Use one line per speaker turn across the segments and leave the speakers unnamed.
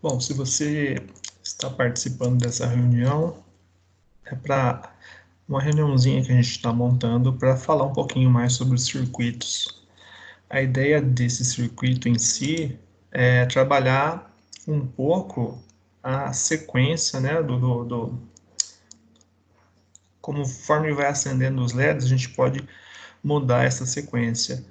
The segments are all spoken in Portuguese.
Bom, se você está participando dessa reunião, é para uma reuniãozinha que a gente está montando para falar um pouquinho mais sobre os circuitos. A ideia desse circuito em si é trabalhar um pouco a sequência, né, conforme vai acendendo os LEDs, a gente pode mudar essa sequência.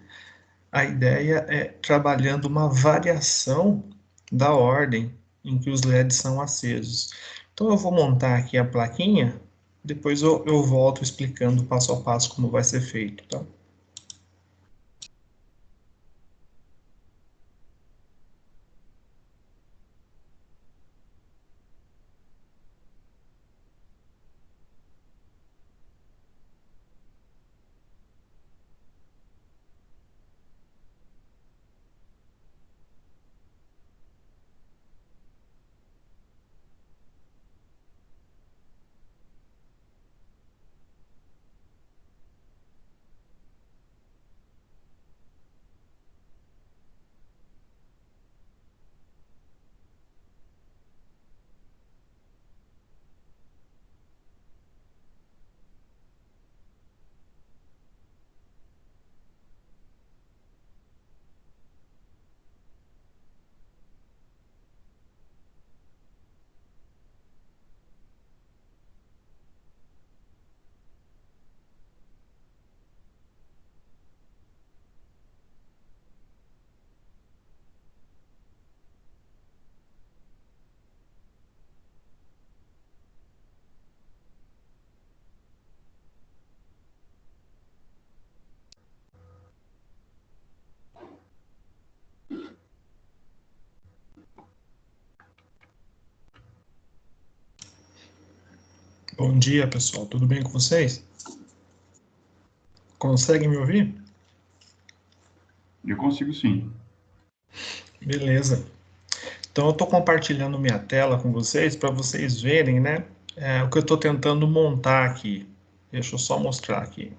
A ideia é trabalhando uma variação da ordem em que os LEDs são acesos. Então eu vou montar aqui a plaquinha, depois eu volto explicando passo a passo como vai ser feito, tá? Bom dia, pessoal. Tudo bem com vocês? Conseguem me ouvir?
Eu consigo sim.
Beleza. Então eu estou compartilhando minha tela com vocês para vocês verem, né, o que eu estou tentando montar aqui. Deixa eu só mostrar aqui.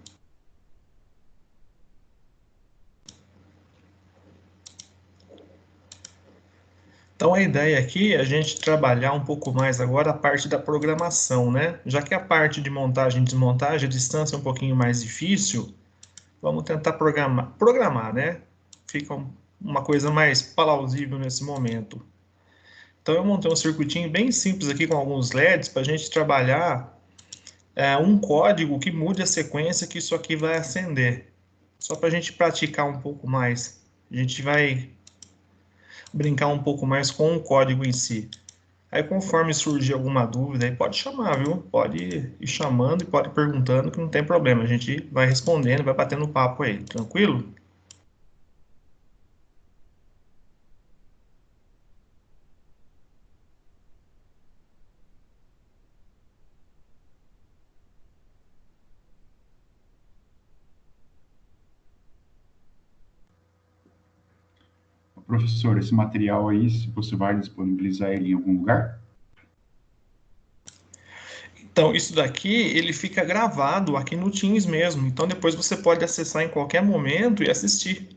Então a ideia aqui é a gente trabalhar um pouco mais agora a parte da programação, né? Já que a parte de montagem e desmontagem, a distância é um pouquinho mais difícil, vamos tentar programar, né? Fica uma coisa mais plausível nesse momento. Então eu montei um circuitinho bem simples aqui com alguns LEDs para a gente trabalhar um código que mude a sequência que isso aqui vai acender. Só para a gente praticar um pouco mais. A gente vai brincar um pouco mais com o código em si. Aí, conforme surgir alguma dúvida, aí pode chamar, viu? Pode ir chamando e pode ir perguntando, que não tem problema. A gente vai respondendo, vai batendo papo aí, tranquilo?
Professor, esse material aí, se você vai disponibilizar ele em algum lugar?
Então, isso daqui, ele fica gravado aqui no Teams mesmo. Então, depois você pode acessar em qualquer momento e assistir.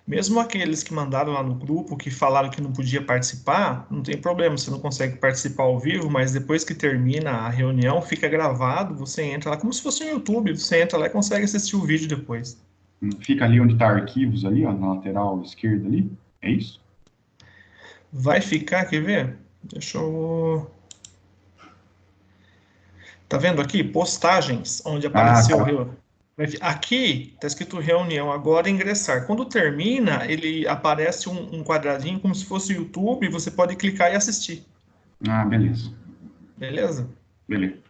Mesmo aqueles que mandaram lá no grupo, que falaram que não podia participar, não tem problema, você não consegue participar ao vivo, mas depois que termina a reunião, fica gravado, você entra lá, como se fosse no YouTube, você entra lá e consegue assistir o vídeo depois.
Fica ali onde está arquivos ali, ó, na lateral esquerda ali. É isso?
Vai ficar, quer ver? Deixa eu. Tá vendo aqui? Postagens, onde
Ah,
apareceu.
tá.
Aqui está escrito reunião, agora ingressar. Quando termina, ele aparece um quadradinho como se fosse o YouTube, você pode clicar e assistir.
Ah, beleza.
Beleza?
Beleza.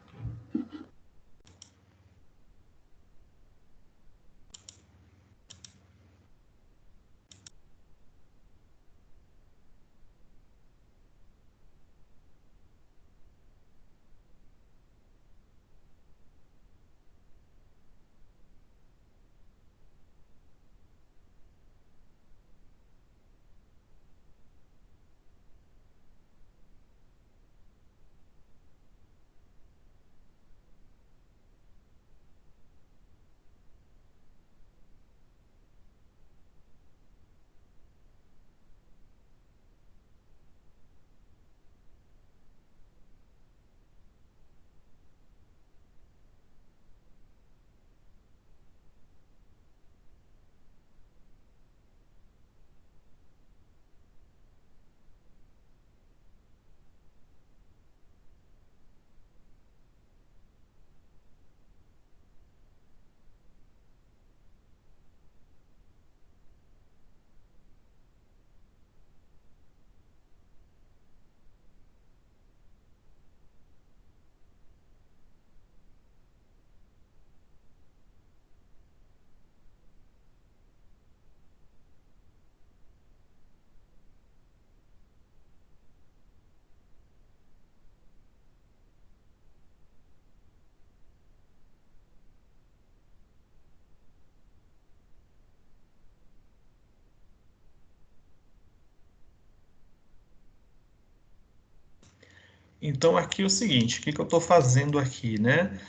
Então, aqui é o seguinte, o que eu estou fazendo aqui, né?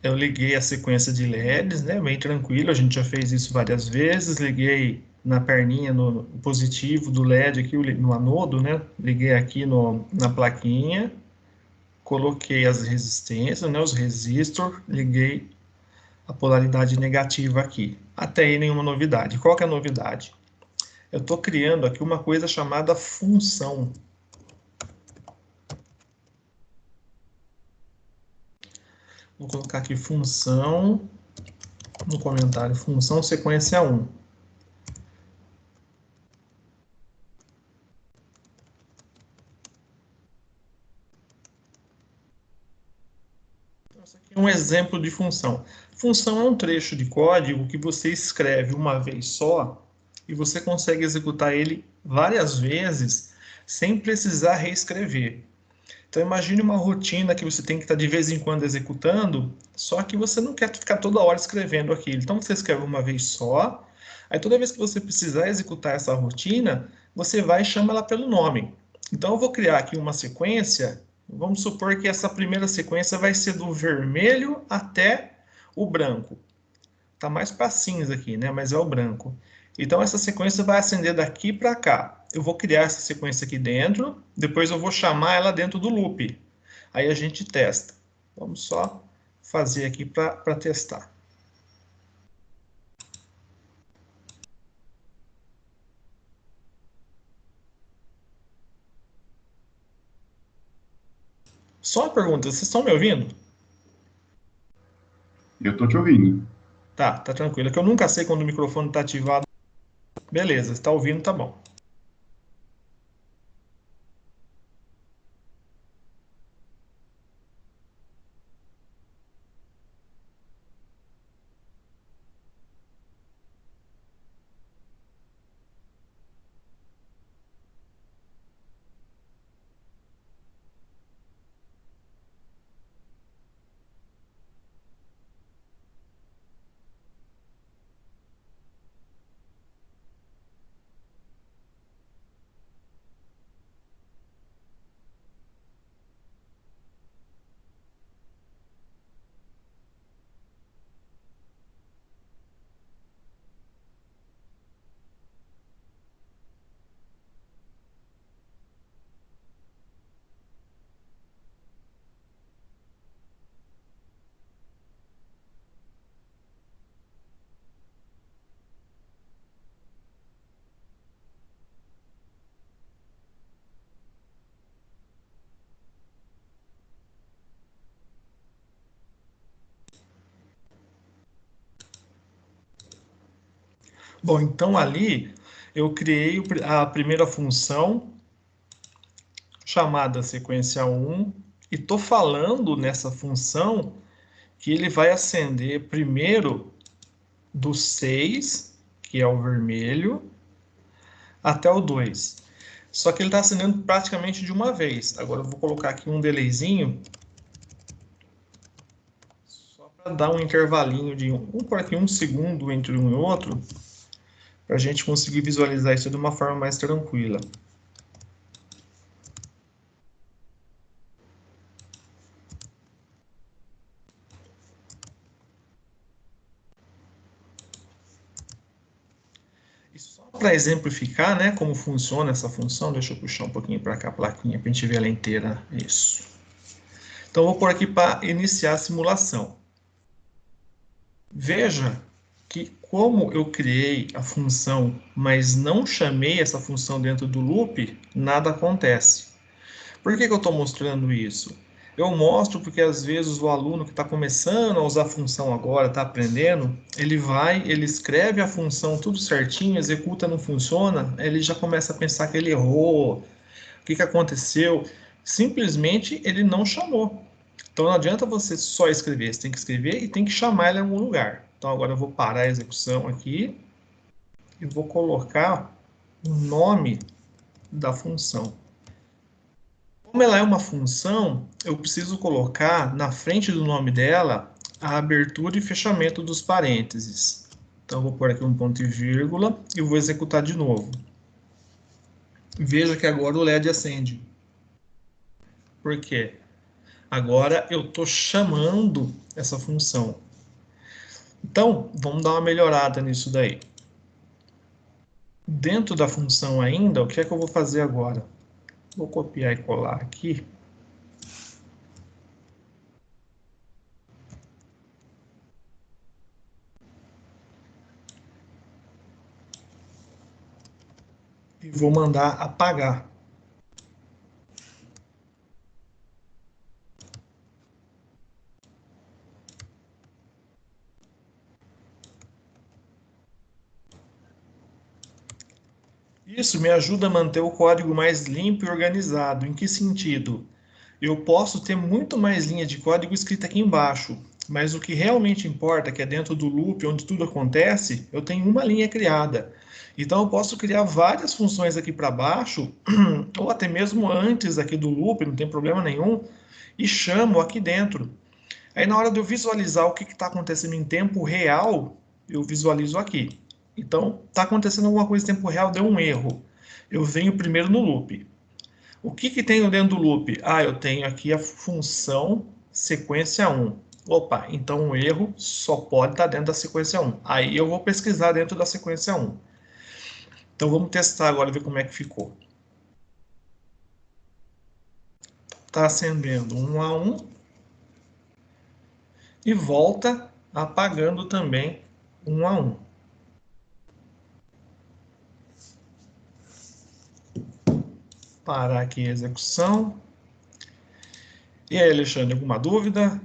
Eu liguei a sequência de LEDs, né? Bem tranquilo, a gente já fez isso várias vezes. Liguei na perninha, no positivo do LED aqui, no anodo, né? Liguei aqui na plaquinha, coloquei as resistências, né? Os resistores, liguei a polaridade negativa aqui. Até aí nenhuma novidade. Qual que é a novidade? Eu estou criando aqui uma coisa chamada função. Vou colocar aqui função, no comentário, função sequência 1. Então, isso aqui é um exemplo de função. Função é um trecho de código que você escreve uma vez só e você consegue executar ele várias vezes sem precisar reescrever. Então imagine uma rotina que você tem que estar de vez em quando executando, só que você não quer ficar toda hora escrevendo aquilo. Então você escreve uma vez só, aí toda vez que você precisar executar essa rotina, você vai e chama ela pelo nome. Então eu vou criar aqui uma sequência, vamos supor que essa primeira sequência vai ser do vermelho até o branco. Tá mais para cinza aqui, né? Mas é o branco. Então essa sequência vai acender daqui para cá. Eu vou criar essa sequência aqui dentro, depois eu vou chamar ela dentro do loop. Aí a gente testa. Vamos só fazer aqui para testar. Só uma pergunta, vocês estão me ouvindo?
Eu estou te ouvindo.
Tá tranquilo. É que eu nunca sei quando o microfone está ativado. Beleza, está ouvindo, tá bom. Bom, então ali eu criei a primeira função chamada sequência 1 e estou falando nessa função que ele vai acender primeiro do 6, que é o vermelho, até o 2. Só que ele está acendendo praticamente de uma vez. Agora eu vou colocar aqui um delayzinho, só para dar um intervalinho de vamos pôr aqui 1 segundo entre um e outro, para a gente conseguir visualizar isso de uma forma mais tranquila. E só para exemplificar, né, como funciona essa função, deixa eu puxar um pouquinho para cá a plaquinha para a gente ver ela inteira. Isso. Então, vou pôr aqui para iniciar a simulação. Veja que como eu criei a função, mas não chamei essa função dentro do loop, nada acontece. Por que eu estou mostrando isso? Eu mostro porque às vezes o aluno que está começando a usar a função agora, está aprendendo, ele escreve a função tudo certinho, executa, não funciona, ele já começa a pensar que ele errou, o que aconteceu. Simplesmente ele não chamou. Então não adianta você só escrever, você tem que escrever e tem que chamar ele em algum lugar. Então agora eu vou parar a execução aqui e vou colocar o nome da função. Como ela é uma função, eu preciso colocar na frente do nome dela a abertura e fechamento dos parênteses. Então eu vou pôr aqui um ponto e vírgula e vou executar de novo. Veja que agora o LED acende. Por quê? Agora eu estou chamando essa função. Então, vamos dar uma melhorada nisso daí. Dentro da função ainda, o que é que eu vou fazer agora? Vou copiar e colar aqui. E vou mandar apagar. Isso me ajuda a manter o código mais limpo e organizado. Em que sentido? Eu posso ter muito mais linha de código escrita aqui embaixo, mas o que realmente importa, que é dentro do loop, onde tudo acontece, eu tenho uma linha criada. Então eu posso criar várias funções aqui para baixo, ou até mesmo antes aqui do loop, não tem problema nenhum, e chamo aqui dentro. Aí na hora de eu visualizar o que está acontecendo em tempo real, eu visualizo aqui. Então, está acontecendo alguma coisa em tempo real, deu um erro. Eu venho primeiro no loop. O que tenho dentro do loop? Ah, eu tenho aqui a função sequência 1. Opa, então o erro só pode estar dentro da sequência 1. Aí eu vou pesquisar dentro da sequência 1. Então vamos testar agora, ver como é que ficou. Está acendendo 1 a 1 e volta apagando também 1 a 1. Parar aqui a execução. E aí, Alexandre, alguma dúvida?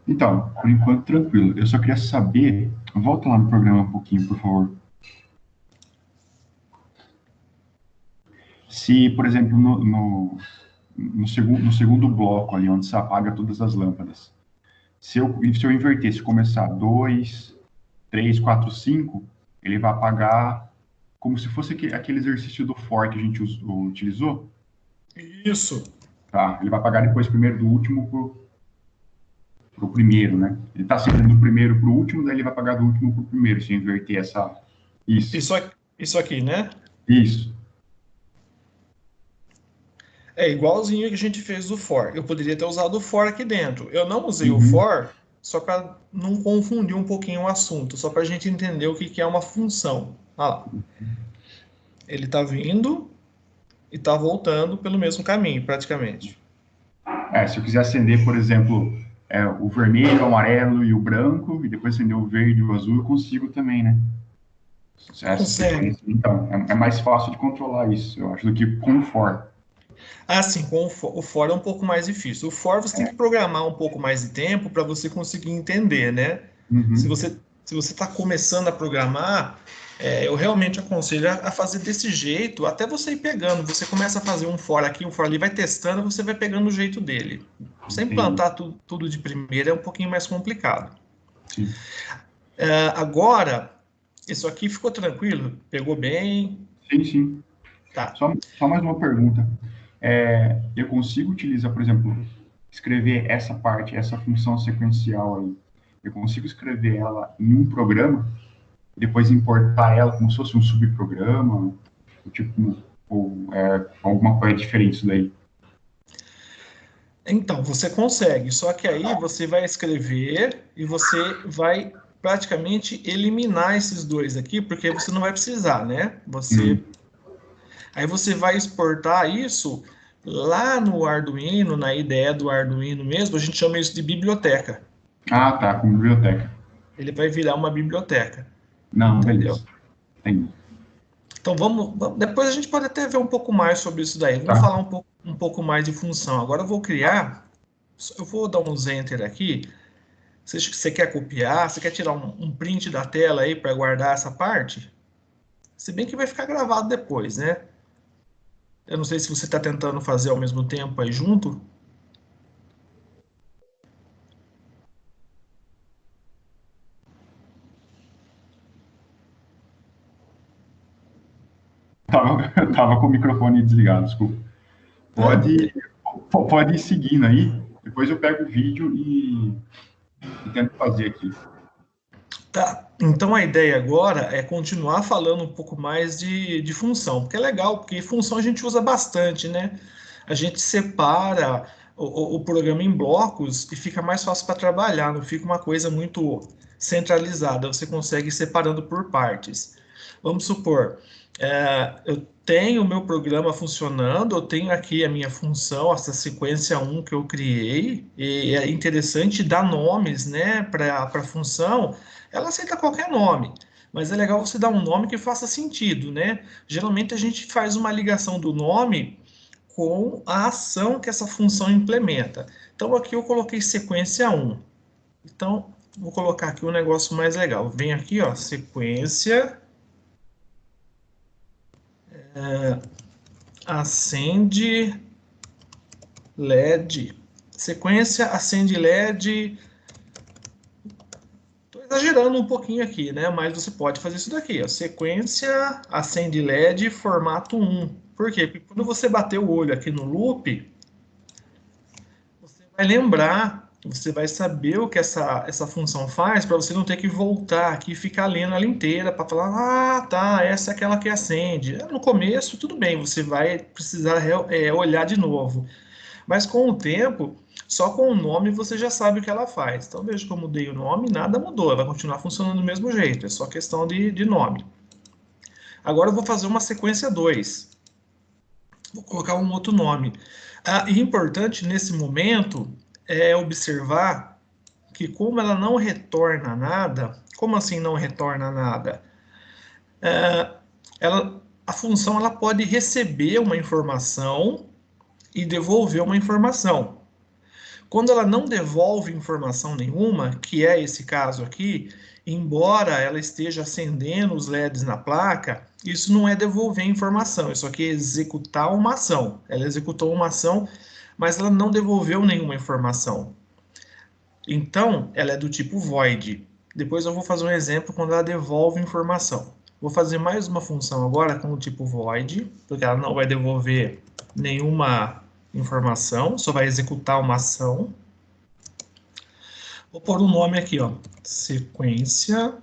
Então, por enquanto, tranquilo. Eu só queria saber, volta lá no programa um pouquinho, por favor. Se, por exemplo, no segundo bloco ali, onde se apaga todas as lâmpadas, se eu inverter, se começar 2, 3, 4, 5, ele vai apagar como se fosse aquele exercício do for que a gente utilizou.
Isso.
Tá? Ele vai apagar depois primeiro do último pro primeiro, né? Ele está sempre do primeiro pro último, daí ele vai apagar do último pro primeiro, se eu inverter essa...
Isso aqui, né?
Isso.
É igualzinho que a gente fez do for. Eu poderia ter usado o for aqui dentro. Eu não usei o
Uhum.
for só para não confundir um pouquinho o assunto, só para a gente entender o que é uma função. Olha lá. Ele está vindo e está voltando pelo mesmo caminho, praticamente.
Se eu quiser acender, por exemplo, o vermelho, o amarelo e o branco, e depois acender o verde e o azul, eu consigo também, né? Essa
Consegue.
sequência. Então, é mais fácil de controlar isso, eu acho, do que com o for.
Ah, sim, com o for é um pouco mais difícil. O for você tem que programar um pouco mais de tempo para você conseguir entender, né? Se
Uhum.
você se você está começando a programar, eu realmente aconselho a fazer desse jeito, até você ir pegando. Você começa a fazer um for aqui, um for ali, vai testando, você vai pegando o jeito dele. Você
Entendi.
implantar tudo de primeira é um pouquinho mais complicado.
Sim.
Agora, isso aqui ficou tranquilo? Pegou bem?
Sim, sim.
Tá.
Só mais uma pergunta. Eu consigo utilizar, por exemplo, escrever essa parte, essa função sequencial aí, eu consigo escrever ela em um programa e depois importar ela como se fosse um subprograma, tipo, ou alguma coisa diferente disso daí?
Então, você consegue, só que aí você vai escrever e você vai praticamente eliminar esses dois aqui, porque você não vai precisar, né?
Hum.
Aí você vai exportar isso lá no Arduino, na IDE do Arduino mesmo, a gente chama isso de biblioteca.
Ah, tá, com biblioteca.
Ele vai virar uma biblioteca,
Não,
entendeu?
beleza. Entendi.
Então depois a gente pode até ver um pouco mais sobre isso daí. Vamos
Tá.
falar um pouco mais de função. Agora eu vou criar, eu vou dar uns enter aqui. Você quer copiar? Você quer tirar um print da tela aí para guardar essa parte? Se bem que vai ficar gravado depois, né? Eu não sei se você está tentando fazer ao mesmo tempo aí junto.
Tava com o microfone desligado, desculpa.
Ah,
Pode, pode ir seguindo aí, depois eu pego o vídeo e tento fazer aqui.
tá. Então a ideia agora é continuar falando um pouco mais de função, porque é legal, porque função a gente usa bastante, né? A gente separa o programa em blocos e fica mais fácil para trabalhar, não fica uma coisa muito centralizada, você consegue ir separando por partes. Vamos supor, eu tenho o meu programa funcionando, eu tenho aqui a minha função, essa sequência um que eu criei, e é interessante dar nomes, né, para a função. Ela aceita qualquer nome, mas é legal você dar um nome que faça sentido, né? Geralmente a gente faz uma ligação do nome com a ação que essa função implementa. Então aqui eu coloquei sequência um. Então vou colocar aqui um negócio mais legal. Vem aqui, ó, sequência acende LED. Sequência acende LED. Estou exagerando um pouquinho aqui, né? Mas você pode fazer isso daqui, ó. Sequência acende LED formato um. Por quê? Porque quando você bater o olho aqui no loop, você vai lembrar, você vai saber o que essa função faz para você não ter que voltar aqui e ficar lendo ela inteira para falar, ah, tá, essa é aquela que acende. No começo, tudo bem, você vai precisar olhar de novo. Mas com o tempo, só com o nome você já sabe o que ela faz. Então veja que eu mudei o nome, nada mudou, ela vai continuar funcionando do mesmo jeito, é só questão de nome. Agora eu vou fazer uma sequência 2. Vou colocar um outro nome. E importante nesse momento é observar que como ela não retorna nada, como assim não retorna nada? A função ela pode receber uma informação e devolver uma informação. Quando ela não devolve informação nenhuma, que é esse caso aqui, embora ela esteja acendendo os LEDs na placa, isso não é devolver informação, isso aqui é executar uma ação. Ela executou uma ação, mas ela não devolveu nenhuma informação. Então, ela é do tipo void. Depois eu vou fazer um exemplo quando ela devolve informação. Vou fazer mais uma função agora com o tipo void, porque ela não vai devolver nenhuma informação, só vai executar uma ação. Vou pôr um nome aqui, ó. Sequência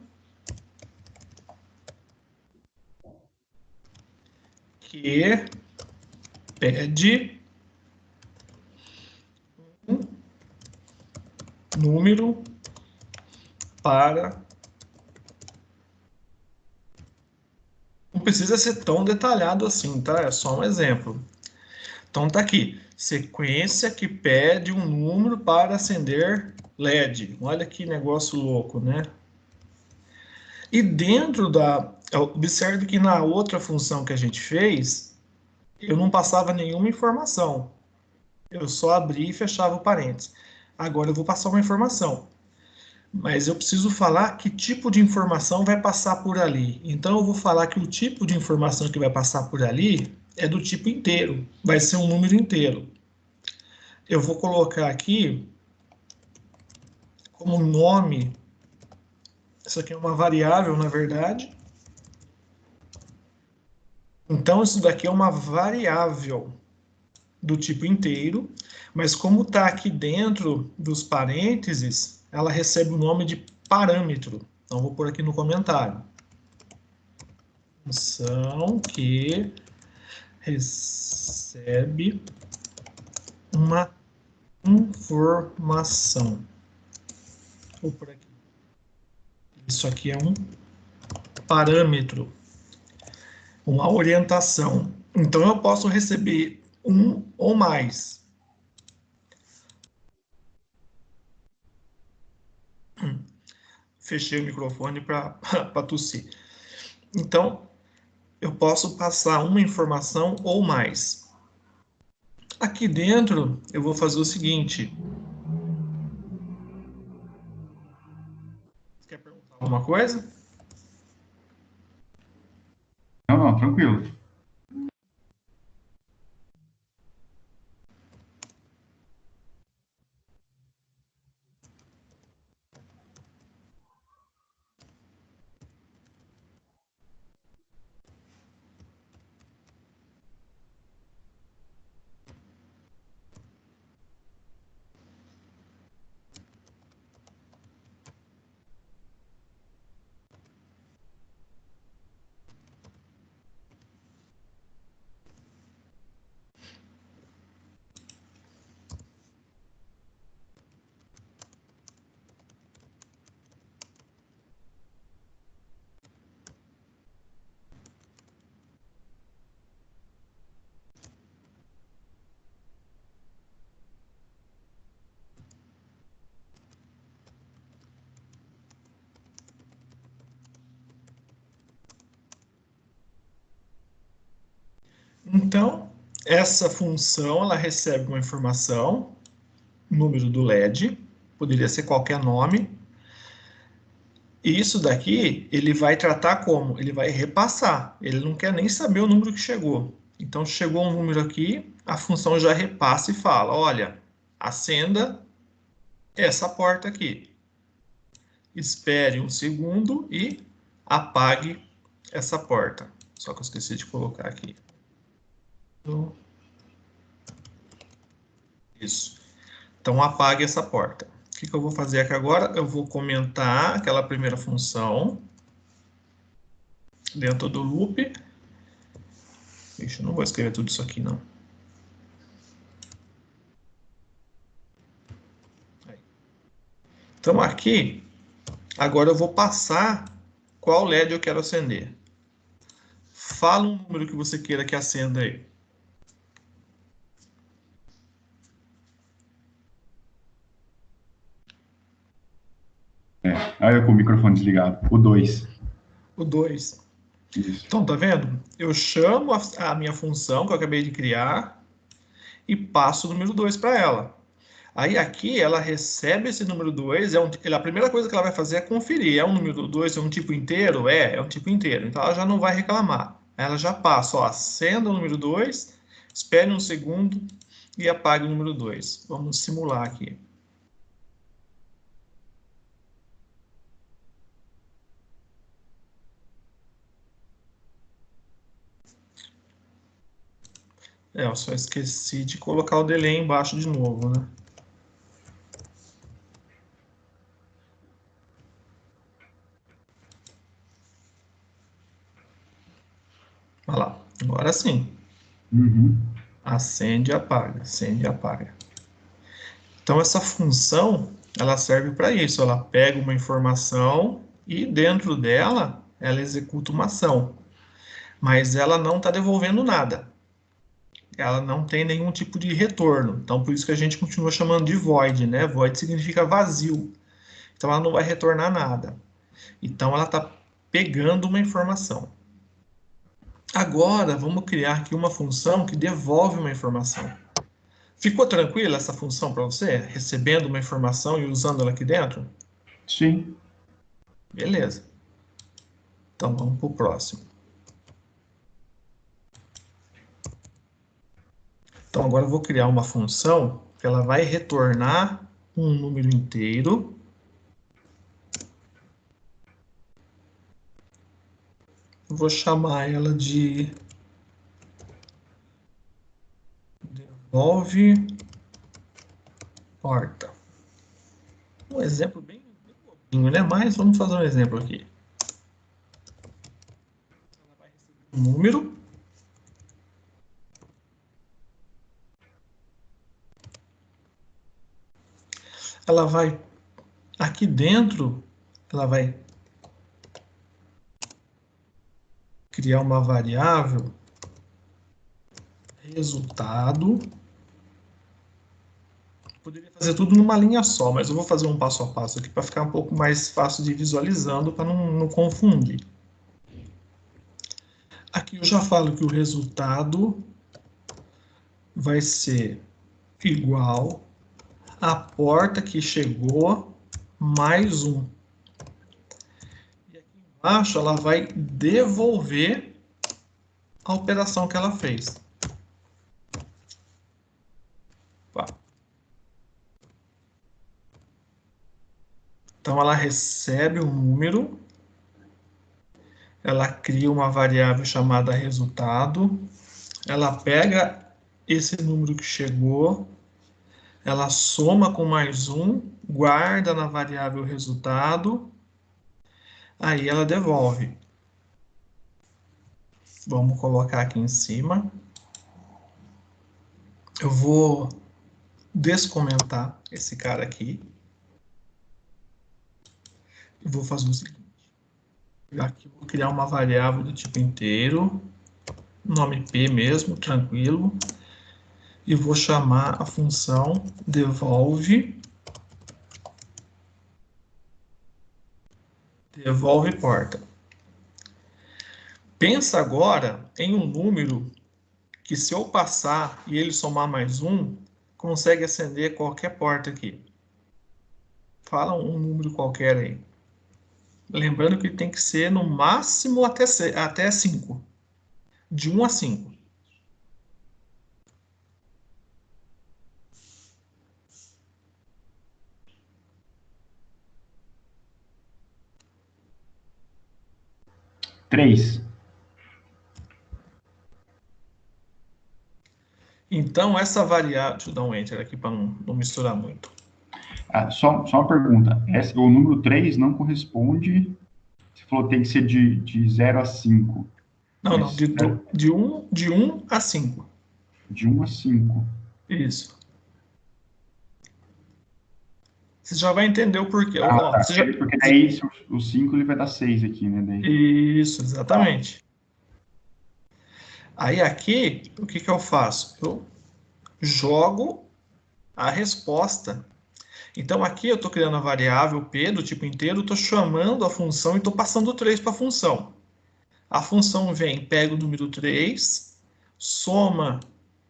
que pede um número para. Não precisa ser tão detalhado assim, tá? É só um exemplo. Então tá aqui. Sequência que pede um número para acender LED. Olha que negócio louco, né? E dentro da. Observe que na outra função que a gente fez, eu não passava nenhuma informação. Eu só abria e fechava o parênteses. Agora eu vou passar uma informação. Mas eu preciso falar que tipo de informação vai passar por ali. Então eu vou falar que o tipo de informação que vai passar por ali é do tipo inteiro, vai ser um número inteiro. Eu vou colocar aqui como nome, isso aqui é uma variável, na verdade. Então isso daqui é uma variável do tipo inteiro, mas como está aqui dentro dos parênteses, ela recebe o nome de parâmetro. Então vou pôr aqui no comentário. Função que recebe uma informação. Vou por aqui. Isso aqui é um parâmetro, uma orientação. Então eu posso receber um ou mais. Fechei o microfone para tossir. Então eu posso passar uma informação ou mais. Aqui dentro eu vou fazer o seguinte. Você quer perguntar alguma coisa?
Não, não, tranquilo.
Então, essa função, ela recebe uma informação, número do LED, poderia ser qualquer nome. E isso daqui, ele vai tratar como? Ele vai repassar. Ele não quer nem saber o número que chegou. Então, chegou um número aqui, a função já repassa e fala, olha, acenda essa porta aqui. Espere um segundo e apague essa porta. Só que eu esqueci de colocar aqui. Isso. Então, apague essa porta. O que eu vou fazer aqui agora? Eu vou comentar aquela primeira função dentro do loop. Ixi, eu não vou escrever tudo isso aqui, não. Então, aqui, agora eu vou passar qual LED eu quero acender. Fala um número que você queira que acenda aí.
Aí eu com o microfone desligado. O 2.
O 2.
Isso.
Então, tá vendo? Eu chamo a minha função que eu acabei de criar e passo o número 2 para ela. Aí aqui ela recebe esse número 2, a primeira coisa que ela vai fazer é conferir, é um número 2, é um tipo inteiro? É um tipo inteiro, então ela já não vai reclamar. Ela já passa, ó, acenda o número 2, espere um segundo e apague o número 2. Vamos simular aqui. Eu só esqueci de colocar o delay embaixo de novo, né? Olha lá, agora sim. Acende e apaga, acende e apaga. Então, essa função, ela serve para isso. Ela pega uma informação e dentro dela, ela executa uma ação. Mas ela não está devolvendo nada. Ela não tem nenhum tipo de retorno. Então, por isso que a gente continua chamando de void, né? Void significa vazio. Então, ela não vai retornar nada. Então, ela está pegando uma informação. Agora, vamos criar aqui uma função que devolve uma informação. Ficou tranquila essa função para você? Recebendo uma informação e usando ela aqui dentro?
Sim.
Beleza. Então, vamos para o próximo. Então, agora eu vou criar uma função que ela vai retornar um número inteiro. Vou chamar ela de devolve porta. Um exemplo bem bobinho, né? Mas vamos fazer um exemplo aqui. Ela vai receber um número. Ela vai, aqui dentro, ela vai criar uma variável resultado. Poderia fazer tudo numa linha só, mas eu vou fazer um passo a passo aqui para ficar um pouco mais fácil de ir visualizando, para não confundir. Aqui eu já falo que o resultado vai ser igual à porta que chegou mais um. E aqui embaixo ela vai devolver a operação que ela fez. Então ela recebe um número, ela cria uma variável chamada resultado, ela pega esse número que chegou, ela soma com mais um, guarda na variável resultado, aí ela devolve. Vamos colocar aqui em cima. Eu vou descomentar esse cara aqui. E vou fazer o seguinte. Aqui vou criar uma variável do tipo inteiro, nome P mesmo, tranquilo. E vou chamar a função devolve porta. Pensa agora em um número que se eu passar e ele somar mais um, consegue acender qualquer porta aqui. Fala um número qualquer aí. Lembrando que tem que ser no máximo até 5. De 1 a 5.
Três.
Então, essa variável... Deixa eu dar um enter aqui para não misturar muito.
Só uma pergunta. O número 3 não corresponde... Você falou que tem que ser de 0 a 5.
Não, não. De 1 a 5.
De 1 a 5.
Isso. Você já vai entender o porquê.
Tá. Porque daí o 5 ele vai dar 6 aqui, né? Daí...
Isso, exatamente. Aí aqui, o que eu faço? Eu jogo a resposta. Então aqui eu estou criando a variável P do tipo inteiro, estou chamando a função e estou passando 3 para a função. A função vem, pega o número 3, soma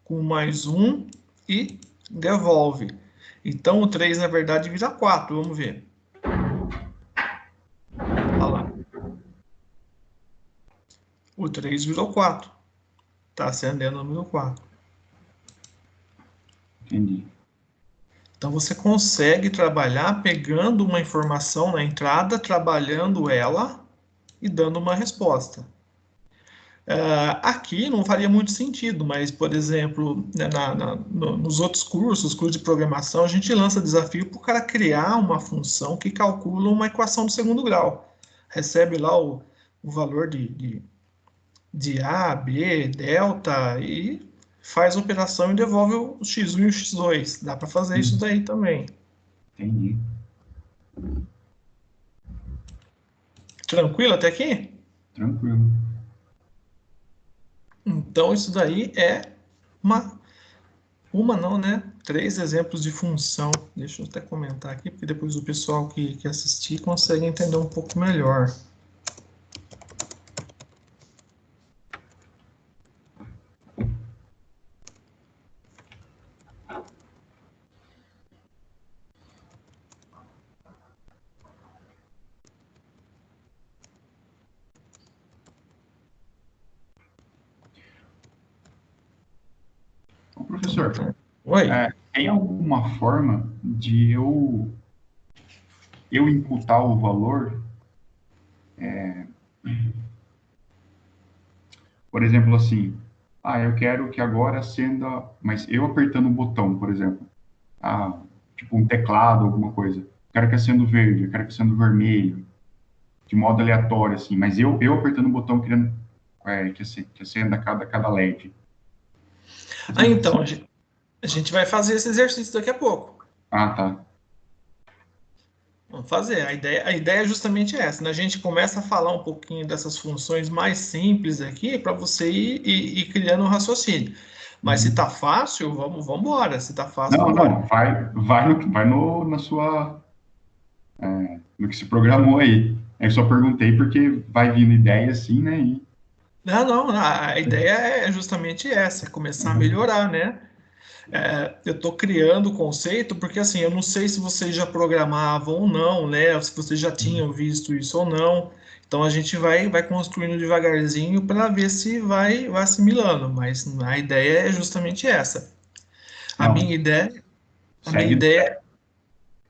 com mais 1 e devolve. Então o 3 na verdade vira 4, vamos ver. Olha lá. O 3 virou 4. Está acendendo o número 4.
Entendi.
Então você consegue trabalhar pegando uma informação na entrada, trabalhando ela e dando uma resposta. Aqui não faria muito sentido, mas, por exemplo, né, nos outros cursos de programação, a gente lança desafio para o cara criar uma função que calcula uma equação do segundo grau. Recebe lá o valor de A, B, delta e faz a operação e devolve o x1 e o x2. Dá para fazer isso daí também.
Entendi.
Tranquilo até aqui?
Tranquilo.
Então, isso daí é uma não, né? 3 exemplos de função. Deixa eu até comentar aqui, porque depois o pessoal que assistir consegue entender um pouco melhor.
Ô, professor,
Oi.
tem alguma forma de eu imputar o valor? Por exemplo, assim, eu quero que agora acenda, mas eu apertando um botão, por exemplo, tipo um teclado, alguma coisa. Quero que acenda o verde, eu quero que acenda o vermelho, de modo aleatório, assim, mas eu apertando um botão querendo que acenda cada LED.
Então, a gente vai fazer esse exercício daqui a pouco.
Tá.
Vamos fazer. A ideia é justamente essa, né? A gente começa a falar um pouquinho dessas funções mais simples aqui para você ir criando um raciocínio. Mas se tá fácil, vamos embora. Se tá fácil, vamos embora.
Não, vai na sua, no que se programou aí. Eu só perguntei porque vai vindo ideia assim, né?
Não, a ideia é justamente essa, é começar a melhorar, né? Eu estou criando o conceito porque, assim, eu não sei se vocês já programavam ou não, né? Ou se vocês já tinham visto isso ou não. Então, a gente vai construindo devagarzinho para ver se vai assimilando. Mas a ideia é justamente essa. A
Não,
minha ideia... A minha
segue,
ideia...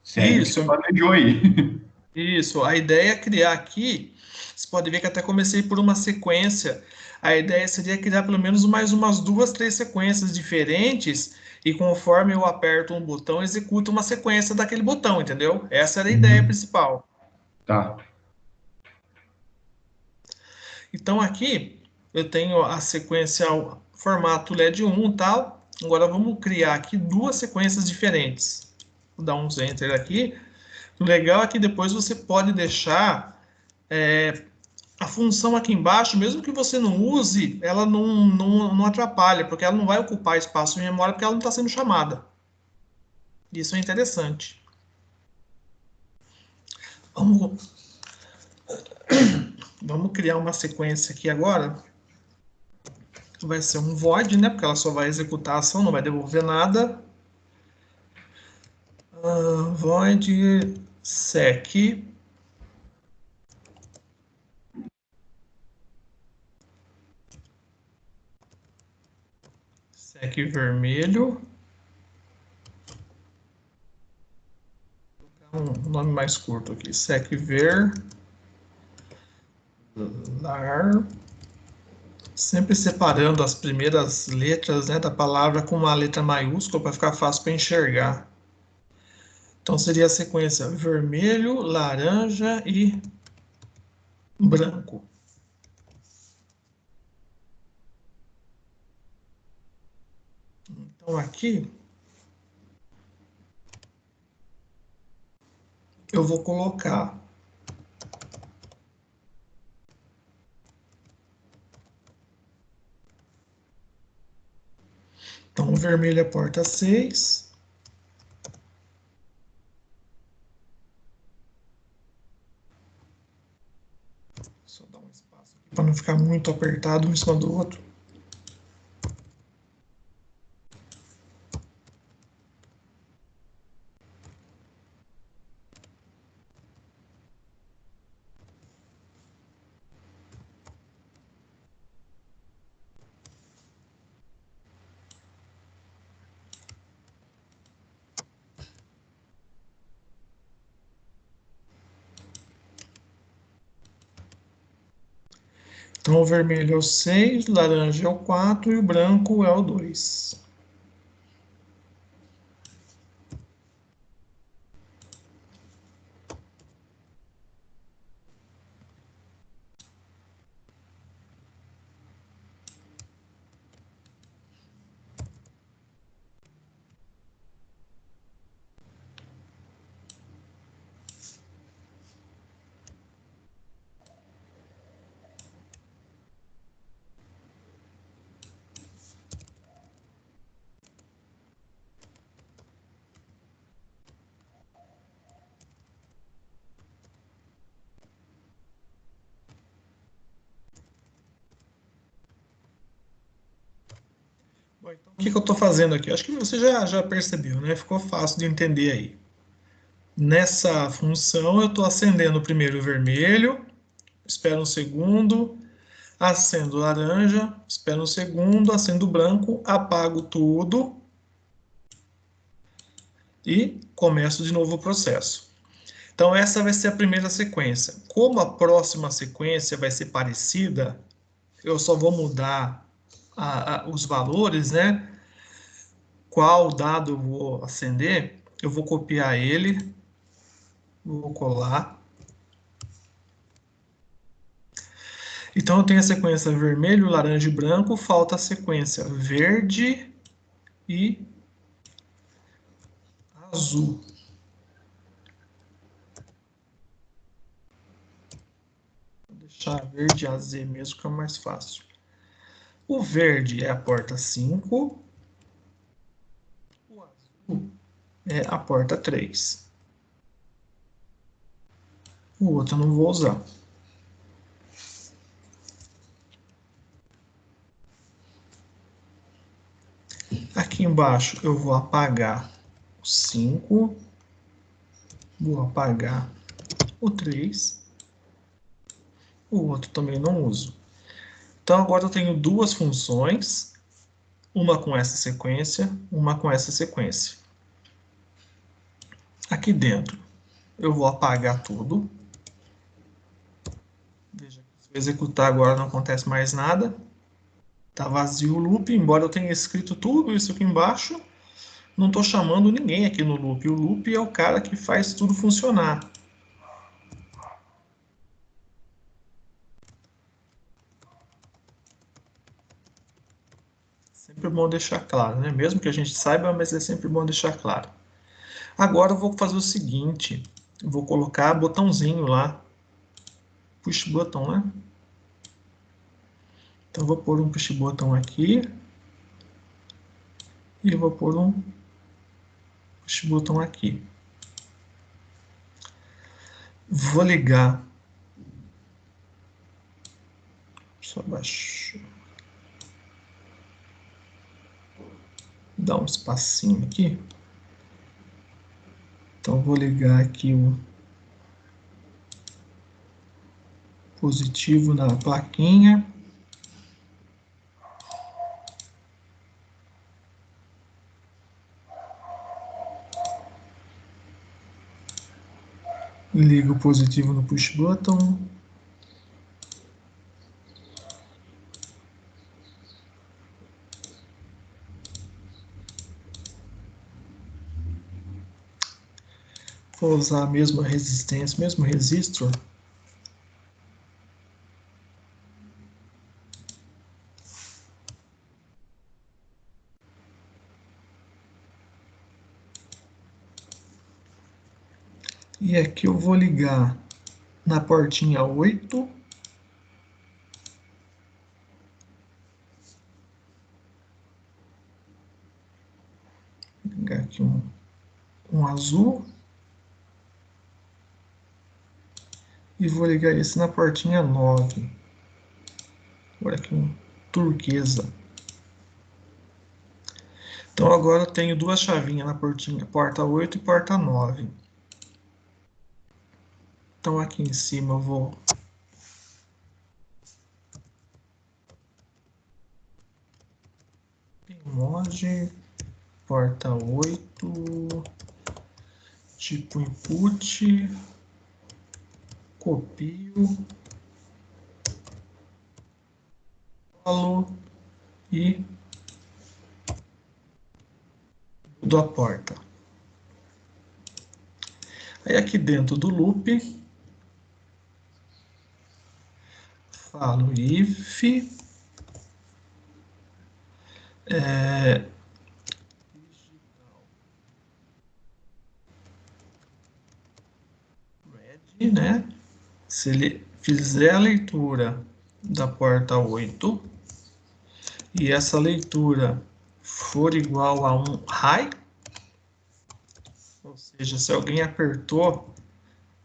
segue o que você
Isso,
planejou aí.
isso. A ideia é criar aqui... Você pode ver que até comecei por uma sequência. A ideia seria criar pelo menos mais umas 2, 3 sequências diferentes e conforme eu aperto um botão, executa uma sequência daquele botão, entendeu? Essa era a ideia principal.
Tá.
Então aqui eu tenho a sequência formato LED 1 e tal. Agora vamos criar aqui 2 sequências diferentes. Vou dar uns enter aqui. O legal é que depois você pode deixar a função aqui embaixo, mesmo que você não use, ela não atrapalha, porque ela não vai ocupar espaço em memória, porque ela não está sendo chamada. Isso é interessante. Vamos criar uma sequência aqui agora. vai ser um void, né? Porque ela só vai executar a ação, não vai devolver nada. Void sec vermelho. Um nome mais curto aqui, sec ver lar, sempre separando as primeiras letras, né, da palavra com uma letra maiúscula para ficar fácil para enxergar. Então seria a sequência vermelho, laranja e branco. Então aqui eu vou colocar então o vermelho é porta 6. Só dar um espaço aqui para não ficar muito apertado um em cima do outro. Então o vermelho é o 6, laranja é o 4 e o branco é o 2. Bom, então, o que eu estou fazendo aqui? Acho que você já percebeu, né? Ficou fácil de entender aí. Nessa função, eu estou acendendo primeiro o vermelho, espero um segundo, acendo o laranja, espero um segundo, acendo o branco, apago tudo e começo de novo o processo. Então, essa vai ser a primeira sequência. Como a próxima sequência vai ser parecida, eu só vou mudar os valores, né? Qual dado eu vou acender, eu vou copiar ele, vou colar. Então eu tenho a sequência vermelho, laranja e branco, falta a sequência verde e azul. Vou deixar verde e AZ mesmo, que é mais fácil. O verde é a porta 5, o azul é a porta 3. O outro eu não vou usar. Aqui embaixo eu vou apagar o 5, vou apagar o 3, o outro também não uso. Então agora eu tenho duas funções, uma com essa sequência, uma com essa sequência. Aqui dentro eu vou apagar tudo. Veja que se eu executar agora não acontece mais nada. Está vazio o loop, embora eu tenha escrito tudo isso aqui embaixo, não estou chamando ninguém aqui no loop. O loop é o cara que faz tudo funcionar. Sempre bom deixar claro, né? Mesmo que a gente saiba, mas é sempre bom deixar claro. Agora eu vou fazer o seguinte, eu vou colocar botãozinho lá, push button, né? Então eu vou pôr um push button aqui e vou pôr um push button aqui. Vou ligar. Só baixo. dar um espacinho aqui. Então, vou ligar aqui o positivo na plaquinha. Ligo o positivo no push button. Vou usar a mesma resistência, mesmo resistor. E aqui eu vou ligar na portinha 8. Vou ligar aqui um azul. E vou ligar esse na portinha 9. Agora aqui um turquesa. Então agora eu tenho duas chavinhas na porta 8 e porta 9. Então aqui em cima eu vou mod, porta 8, tipo input, copio, colo e mudo a porta. Aí aqui dentro do loop, falo if ready, né? Se ele fizer a leitura da porta 8 e essa leitura for igual a um high, ou seja, se alguém apertou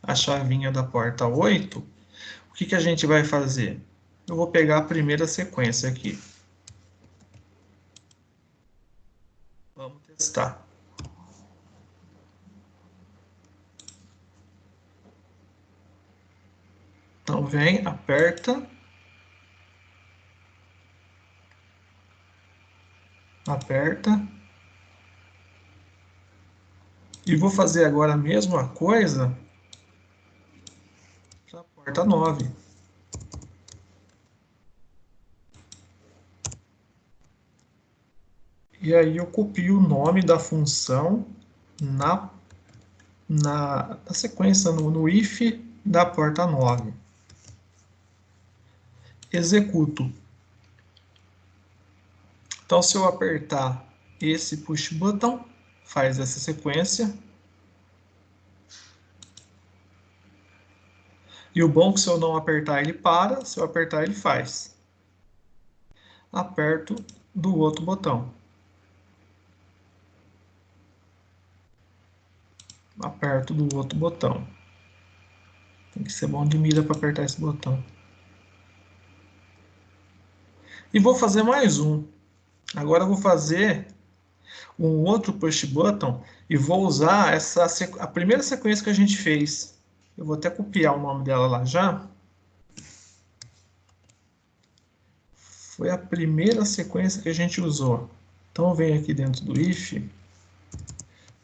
a chavinha da porta 8, o que a gente vai fazer? Eu vou pegar a primeira sequência aqui. Vamos testar. Então vem, aperta. Aperta. E vou fazer agora a mesma coisa para a porta 9. E aí eu copio o nome da função na sequência, no if da porta 9. Executo. Então, se eu apertar esse push button, faz essa sequência. E o bom é que se eu não apertar, ele para. Se eu apertar, ele faz. Aperto do outro botão. Aperto do outro botão. Tem que ser bom de mira para apertar esse botão. E vou fazer mais um. Agora eu vou fazer um outro push button e vou usar a primeira sequência que a gente fez. Eu vou até copiar o nome dela lá já. Foi a primeira sequência que a gente usou. Então eu venho aqui dentro do if.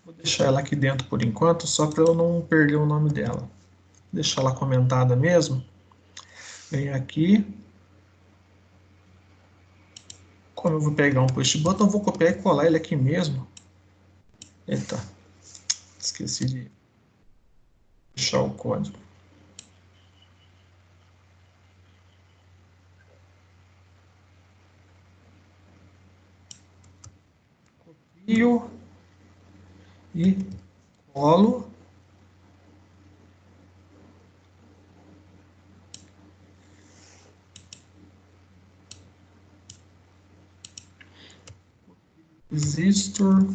Vou deixar ela aqui dentro por enquanto, só para eu não perder o nome dela. Vou deixar ela comentada mesmo. Venho aqui. Como eu vou pegar um push button, eu vou copiar e colar ele aqui mesmo. Eita, esqueci de deixar o código. Copio e colo. Resistor,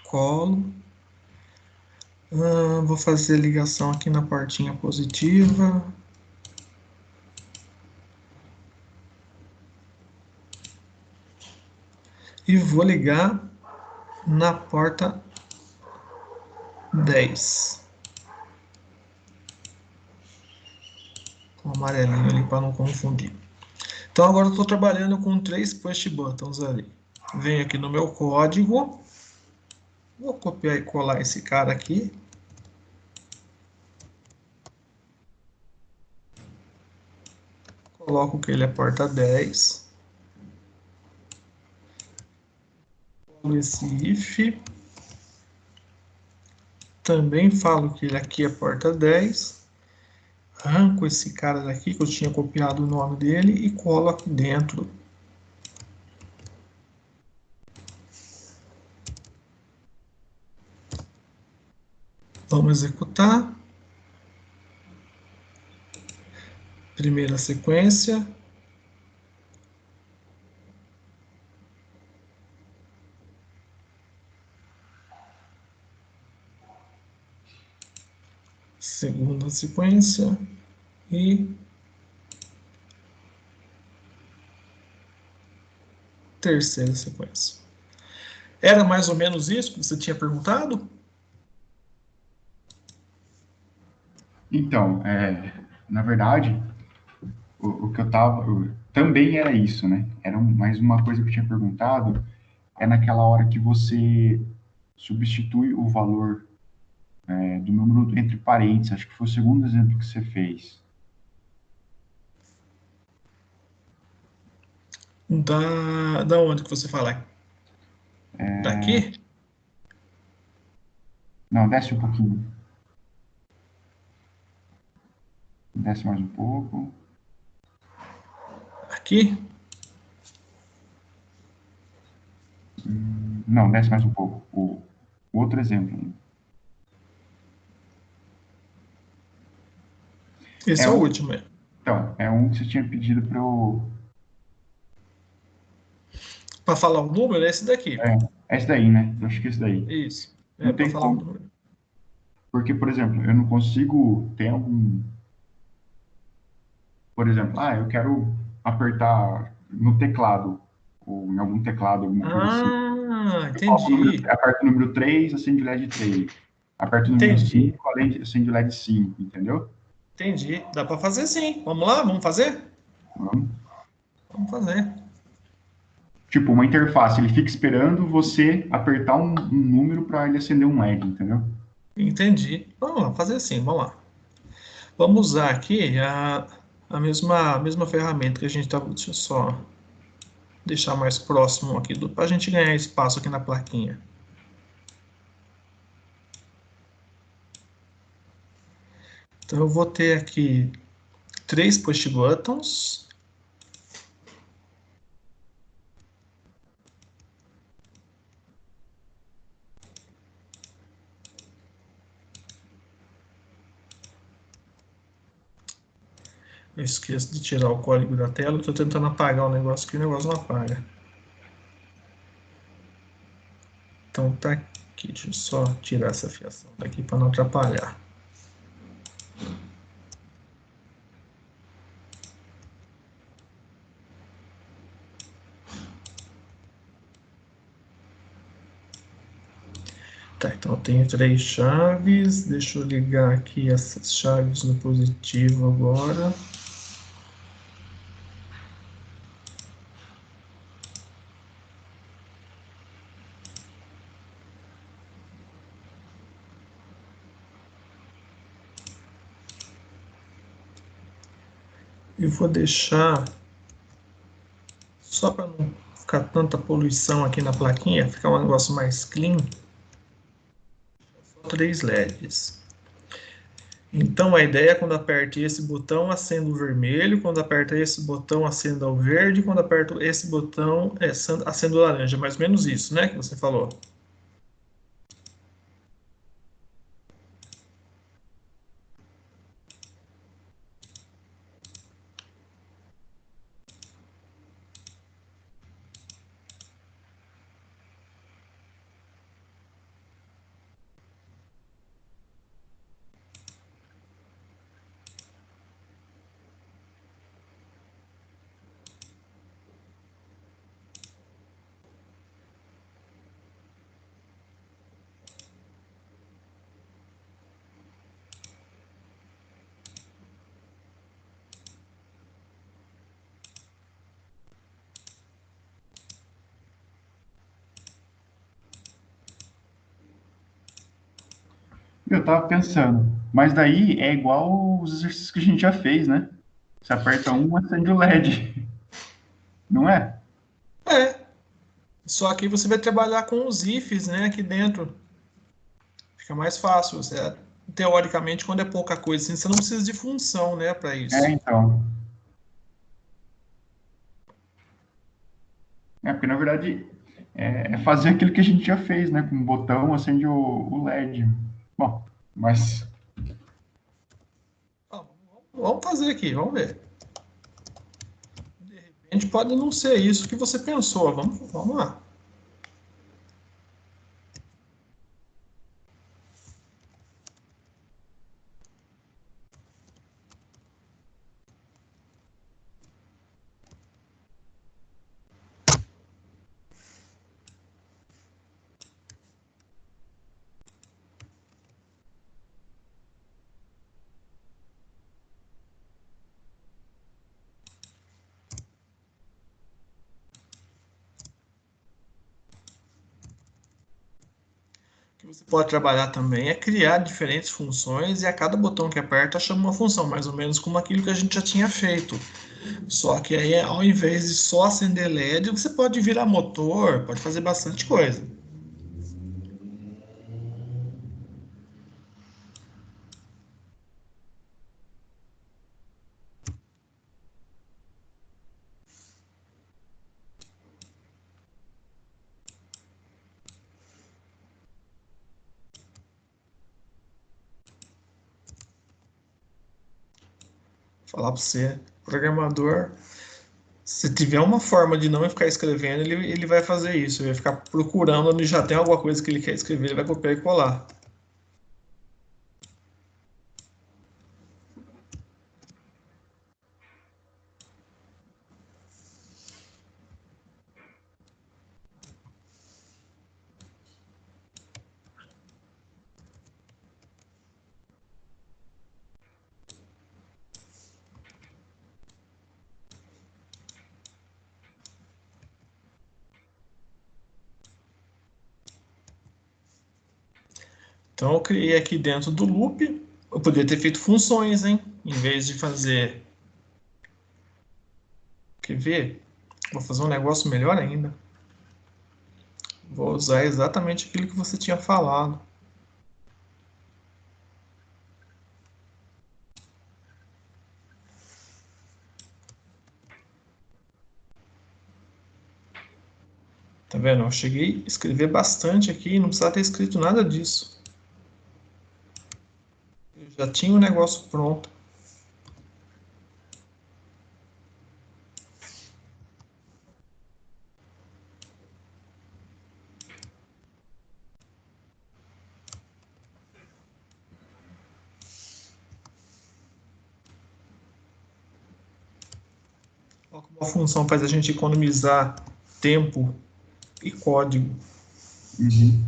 colo. Vou fazer ligação aqui na portinha positiva. e vou ligar na porta 10. Com o amarelinho ali para não confundir. Então agora eu estou trabalhando com 3 push buttons ali. Venho aqui no meu código, vou copiar e colar esse cara aqui. Coloco que ele é porta 10. Colo esse if. Também falo que ele aqui é porta 10. Arranco esse cara daqui, que eu tinha copiado o nome dele, e colo aqui dentro. Vamos executar. Primeira sequência. Segunda sequência. E terceira sequência. Era mais ou menos isso que você tinha perguntado?
Então, na verdade, o que eu tava, também era isso, né? Mais uma coisa que eu tinha perguntado, é naquela hora que você substitui o valor do número entre parênteses, acho que foi o segundo exemplo que você fez.
Da onde que você fala? Daqui?
Não, desce um pouquinho. Desce mais um pouco.
Aqui?
Não, desce mais um pouco. O outro exemplo.
Esse
É
é o
um,
último.
então, é um que você tinha pedido para eu.
Para falar o número, é esse daqui.
É esse daí, né? Eu acho que é esse daí.
Isso. É
Não
para
tem
falar o
como.
número.
Porque, por exemplo, eu não consigo ter algum. Por exemplo, eu quero apertar no teclado, ou em algum teclado, alguma coisa assim.
Ah,
Eu coloco
entendi.
aperto o número 3, acende o LED 3. Aperto o número
Entendi.
5, acende o LED 5, entendeu?
Entendi. Dá para fazer sim. Vamos lá? Vamos fazer?
Vamos.
Vamos fazer.
Tipo, uma interface, ele fica esperando você apertar um número para ele acender um LED, entendeu?
Entendi. Vamos lá, fazer assim. Vamos lá. Vamos usar aqui a mesma ferramenta que a gente estava. Deixa eu só deixar mais próximo aqui para a gente ganhar espaço aqui na plaquinha. Então eu vou ter aqui 3 push buttons. Eu esqueço de tirar o código da tela. Estou tentando apagar o negócio que o negócio não apaga. Então tá aqui. Deixa eu só tirar essa fiação daqui para não atrapalhar. Tá, então eu tenho 3 chaves. Deixa eu ligar aqui essas chaves no positivo agora. E vou deixar, só para não ficar tanta poluição aqui na plaquinha, ficar um negócio mais clean, só 3 LEDs. Então a ideia é quando aperto esse botão, acenda o vermelho, quando aperta esse botão, acenda o verde, quando aperto esse botão, acenda o laranja. Mais ou menos isso, né, que você falou.
Eu tava pensando, mas daí é igual os exercícios que a gente já fez, né? Você aperta um, acende o LED, não é?
É, só que você vai trabalhar com os ifs, né, aqui dentro. Fica mais fácil. Teoricamente, quando é pouca coisa assim, você não precisa de função, né, para
É,
isso.
então. É, porque na verdade é fazer aquilo que a gente já fez, né? Com um botão, acende o LED. Bom, mas
Ó, vamos fazer aqui, vamos ver. A gente pode não ser isso que você pensou. Vamos lá. O que você pode trabalhar também é criar diferentes funções e a cada botão que aperta chama uma função, mais ou menos como aquilo que a gente já tinha feito. Só que aí, ao invés de só acender LED, você pode virar motor, pode fazer bastante coisa. Falar para você, programador, se tiver uma forma de não ficar escrevendo, ele vai fazer isso. Ele vai ficar procurando onde já tem alguma coisa que ele quer escrever, ele vai copiar e colar. Então eu criei aqui dentro do loop, eu poderia ter feito funções, hein? Em vez de fazer. Quer ver? Vou fazer um negócio melhor ainda. Vou usar exatamente aquilo que você tinha falado. Tá vendo? Eu cheguei a escrever bastante aqui, não precisava ter escrito nada disso. Eu já tinha o negócio pronto. Olha como a função faz a gente economizar tempo e código.
uhum.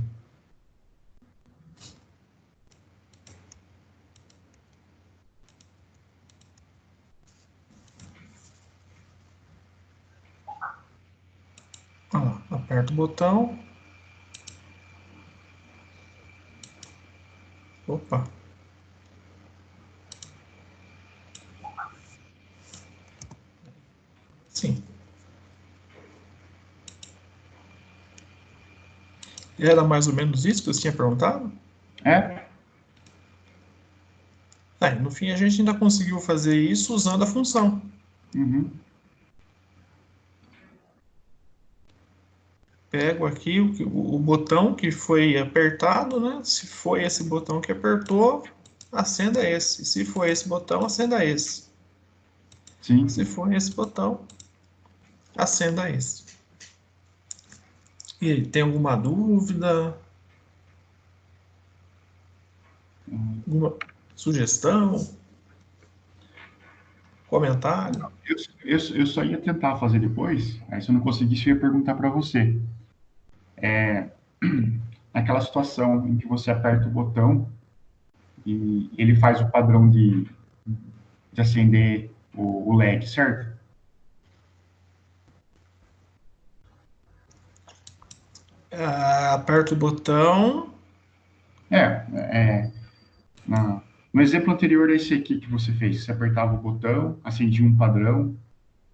Olha lá, aperta o botão. Opa, sim. E era mais ou menos isso que você tinha perguntado?
É,
No fim, a gente ainda conseguiu fazer isso usando a função.
uhum.
Pego aqui o botão que foi apertado, né? Se foi esse botão que apertou, acenda esse. Se foi esse botão, acenda esse. Se
Sim.
for esse botão, acenda esse. E aí, tem alguma dúvida? Alguma sugestão? Comentário?
Eu só ia tentar fazer depois, aí se eu não conseguisse, eu ia perguntar para você. Naquela situação em que você aperta o botão e ele faz o padrão de acender o LED, certo?
Aperta o botão.
É, é. No exemplo anterior a esse aqui que você fez, você apertava o botão, acendia um padrão,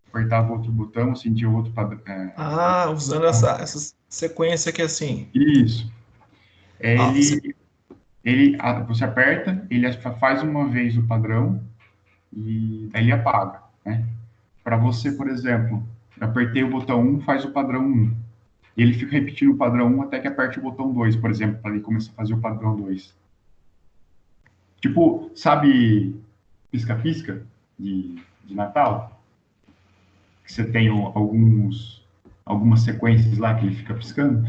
apertava outro botão, acendia outro padrão.
Ah, usando essa sequência aqui assim.
Isso.
Ah,
Você aperta, ele faz uma vez o padrão e daí ele apaga, né? Para você, por exemplo, eu apertei o botão 1, faz o padrão 1. E ele fica repetindo o padrão 1 até que aperte o botão 2, por exemplo, para ele começar a fazer o padrão 2. Tipo, sabe pisca-pisca de Natal? Que você tem algumas sequências lá que ele fica piscando,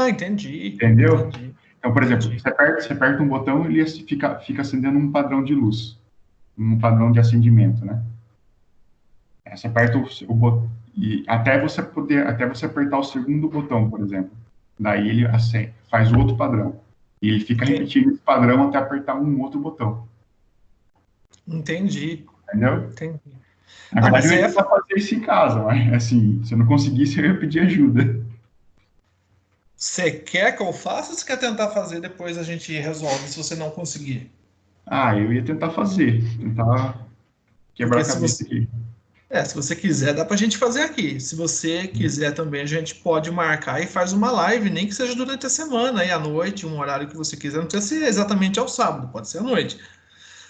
entendi.
entendeu?
Entendi.
Então, por exemplo,
Entendi.
você aperta um botão e ele fica acendendo um padrão de luz, um padrão de acendimento, né? Você aperta o botão e até você apertar o segundo botão, por exemplo. Daí ele faz o outro padrão. E ele fica
Entendi.
repetindo esse padrão até apertar um outro botão,
Entendi.
entendeu?
Entendi.
Na
Ah,
verdade,
mas
eu
aí
ia
é.
tentar fazer isso em casa, mas assim, se eu não conseguisse, eu ia pedir ajuda.
Você quer que eu faça ou você quer tentar fazer depois a gente resolve se você não conseguir?
Ah, eu ia tentar quebrar
Porque
a cabeça aqui.
se você quiser, dá pra gente fazer aqui. Se você quiser também, a gente pode marcar e faz uma live, nem que seja durante a semana, aí à noite, um horário que você quiser. Não precisa ser exatamente ao sábado, pode ser à noite.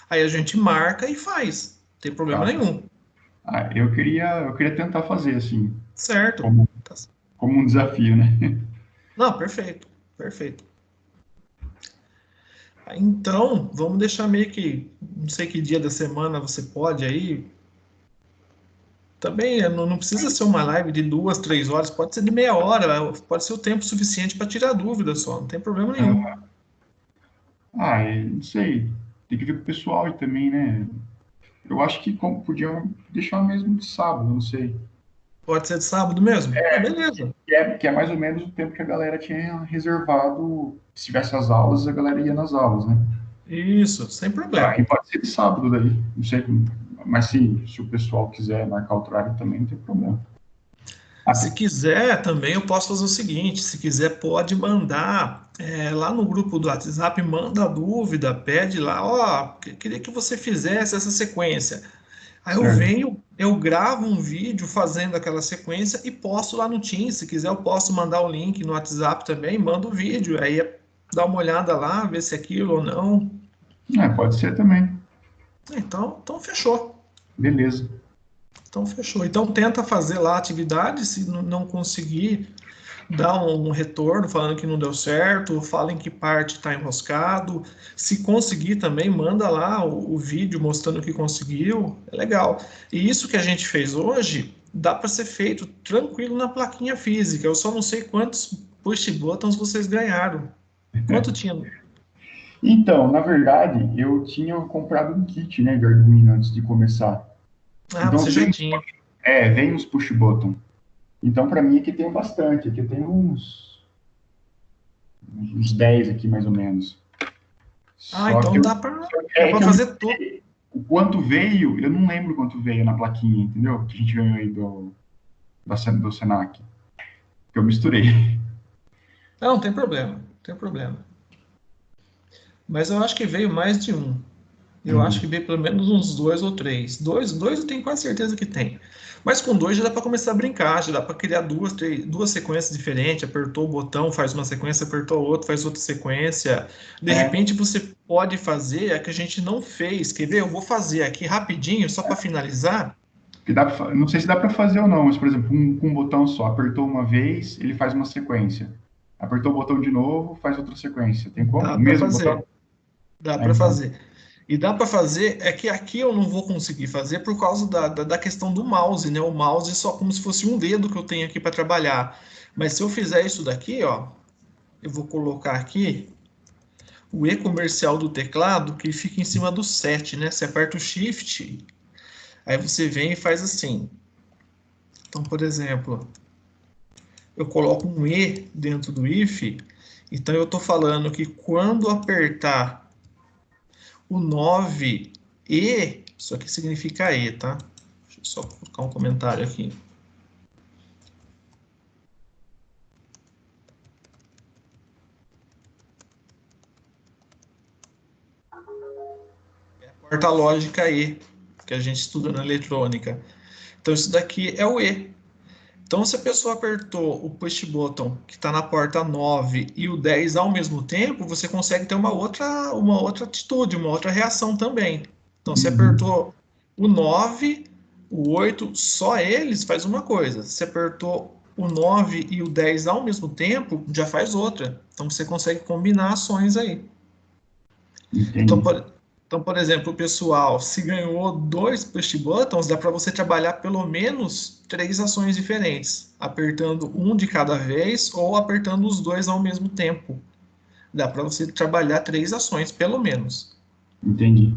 Aí a gente marca e faz. Não tem problema
Tá.
nenhum.
Ah, eu queria tentar fazer assim,
Certo.
como,
Tá.
como um desafio, né?
Não, perfeito. Perfeito. Então, vamos deixar meio que, não sei que dia da semana você pode aí. Também não precisa ser uma live de 2, 3 horas, pode ser de meia hora, pode ser o tempo suficiente para tirar dúvida só, não tem problema nenhum.
Não sei. Tem que ver com o pessoal aí também, né? Eu acho que podiam deixar mesmo de sábado, não sei.
Pode ser de sábado mesmo? Ah, beleza.
Que é mais ou menos o tempo que a galera tinha reservado. Se tivesse as aulas, a galera ia nas aulas, né?
Isso, sem problema.
Aí pode ser de sábado daí, não sei. Mas se o pessoal quiser marcar outro horário também, não tem problema.
Se
Até,
quiser também, eu posso fazer o seguinte: se quiser, pode mandar lá no grupo do WhatsApp, manda a dúvida, pede lá, ó, queria que você fizesse essa sequência. Aí eu
certo.
venho, eu gravo um vídeo fazendo aquela sequência e posto lá no Teams. Se quiser, eu posso mandar o link no WhatsApp também, manda o vídeo. Aí dá uma olhada lá, ver se é aquilo ou não.
Pode ser também.
Então fechou.
Beleza.
Então fechou. Então tenta fazer lá a atividade, se não conseguir, dá um retorno falando que não deu certo, fala em que parte está enroscado. Se conseguir também, manda lá o vídeo mostrando que conseguiu. É legal. E isso que a gente fez hoje dá para ser feito tranquilo na plaquinha física. Eu só não sei quantos push buttons vocês ganharam. Quanto tinha?
Então, na verdade, eu tinha comprado um kit, né, de Arduino antes de começar.
Ah,
Então,
você já tinha.
vem os push button. Então, para mim, aqui tem bastante. Aqui tem uns 10 aqui, mais ou menos.
Ah,
Só que
então
eu,
dá
é
para
que eu
fazer tudo.
misturei. O quanto veio, eu não lembro quanto veio na plaquinha, entendeu? Que a gente ganhou aí do Senac. Que eu misturei.
Não, não tem problema, não tem problema. Mas eu acho que veio mais de um. Eu acho
Uhum.
que veio pelo menos uns dois ou três. Dois eu tenho quase certeza que tem. Mas com dois já dá para começar a brincar, já dá para criar duas sequências diferentes. Apertou o botão, faz uma sequência, apertou outro, faz outra sequência. De
É,
repente você pode fazer a que a gente não fez. Quer ver? Eu vou fazer aqui rapidinho, só para finalizar.
não sei se dá para fazer ou não, mas, por exemplo, com um botão só. Apertou uma vez, ele faz uma sequência. Apertou o botão de novo, faz outra sequência. Tem como?
Dá
O
para
mesmo botão?
fazer, dá
Ah,
para
então.
fazer. E dá para fazer, é que aqui eu não vou conseguir fazer por causa da questão do mouse, né? O mouse é só como se fosse um dedo que eu tenho aqui para trabalhar. Mas se eu fizer isso daqui, ó, eu vou colocar aqui o E comercial do teclado que fica em cima do 7, né? Você aperta o Shift, aí você vem e faz assim. Então, por exemplo, eu coloco um E dentro do if, então eu estou falando que quando apertar o 9 E, isso aqui significa E, tá? Deixa eu só colocar um comentário aqui. porta-lógica E, que a gente estuda na eletrônica. Então, isso daqui é o E. Então, se a pessoa apertou o push button que está na porta 9 e o 10 ao mesmo tempo, você consegue ter uma outra atitude, uma outra reação também. Então, se
Uhum.
apertou o 9, o 8, só eles faz uma coisa. Se apertou o 9 e o 10 ao mesmo tempo, já faz outra. Então, você consegue combinar ações aí. Então,
Entendi.
por exemplo, o pessoal, se ganhou 2 push buttons, dá para você trabalhar pelo menos 3 ações diferentes, apertando um de cada vez ou apertando os dois ao mesmo tempo. Dá para você trabalhar 3 ações, pelo menos.
Entendi.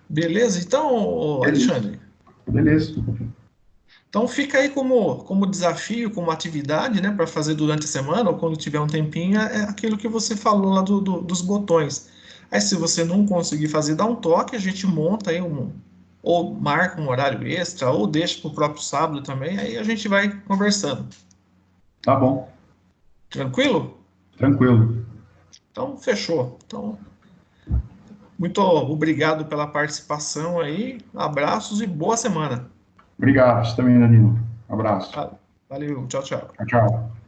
Beleza? Então,
Beleza.
Alexandre,
Beleza.
então fica aí como desafio, como atividade, né, para fazer durante a semana ou quando tiver um tempinho, é aquilo que você falou lá dos botões. Aí, se você não conseguir fazer, dá um toque, a gente monta aí ou marca um horário extra, ou deixa para o próprio sábado também, aí a gente vai conversando.
Tá bom.
Tranquilo?
Tranquilo.
Então, fechou. Então, muito obrigado pela participação aí, abraços e boa semana.
Obrigado. Você também, Danilo. Abraço.
Valeu, tchau, tchau.
Tchau, tchau.